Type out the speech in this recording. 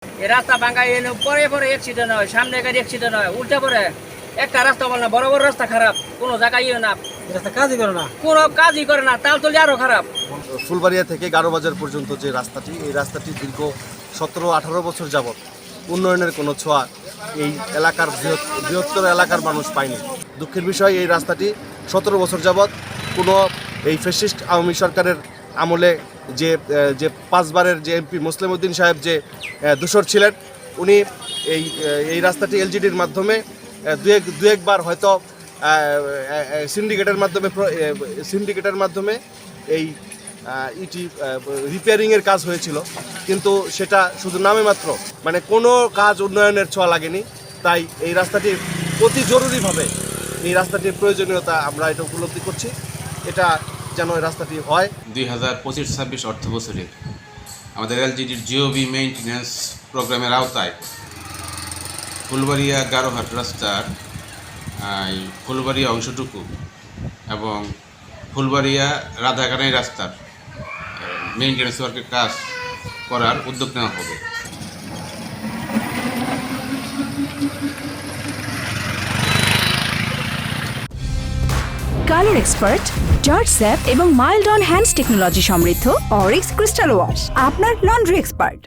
এই রাস্তা ভাঙা এনে পরে পরে অ্যাক্সিডেন্ট হয়, সামনে গাড়ি অ্যাক্সিডেন্ট হয়, উল্টে পরে একটা রাস্তা বল না, বড় বড় রাস্তা খারাপ, কোনো জায়গায় না, রাস্তা কাজই করে না। কোনো কাজই করে না, তালতলি আরো খারাপ। ফুলবাড়িয়া থেকে গারোবাজার পর্যন্ত যে রাস্তাটি, এই রাস্তাটি দীর্ঘ 17-18 বছর যাবৎ উন্নয়নের কোনো ছোঁয়া এই এলাকার বৃহত্তর এলাকার মানুষ পায়নি। দুঃখের বিষয়, এই রাস্তাটি 17 বছর যাবৎ কোনো এই ফ্যাসিস্ট আওয়ামী সরকারের আমলে যে যে 5 বারের যে এমপি মুসলিম উদ্দিন সাহেব যে দূষর ছিলেন, উনি এই রাস্তাটি এলজিডির মাধ্যমে দু একবার হয়তো সিন্ডিকেটের মাধ্যমে এই রিপেয়ারিংয়ের কাজ হয়েছিল, কিন্তু সেটা শুধু নামে মাত্র, মানে কোনো কাজ উন্নয়নের ছোঁয়া লাগেনি। তাই এই রাস্তাটি অতি জরুরিভাবে এই রাস্তাটির প্রয়োজনীয়তা আমরা এটা উপলব্ধি করছি। এটা যেন এই রাস্তাটি হয়। 2025-26 অর্থ বছরে আমাদের এলজিডির জিওবি মেইনটেন্যান্স প্রোগ্রামের আওতায় ফুলবাড়িয়া গারোহাট রাস্তার ফুলবাড়িয়া অংশটুকু এবং ফুলবাড়িয়া রাধাকানাই রাস্তার মেইনটেন্যান্স ওয়ার্কের কাজ করার উদ্যোগ নেওয়া হবে। কালার এক্সপার্ট, জর্জ স্যাপ এবং মাইল্ড অন হ্যান্ডস টেকনোলজি সমৃদ্ধ অরিক্স ক্রিস্টাল ওয়াশ আপনার লন্ড্রি এক্সপার্ট।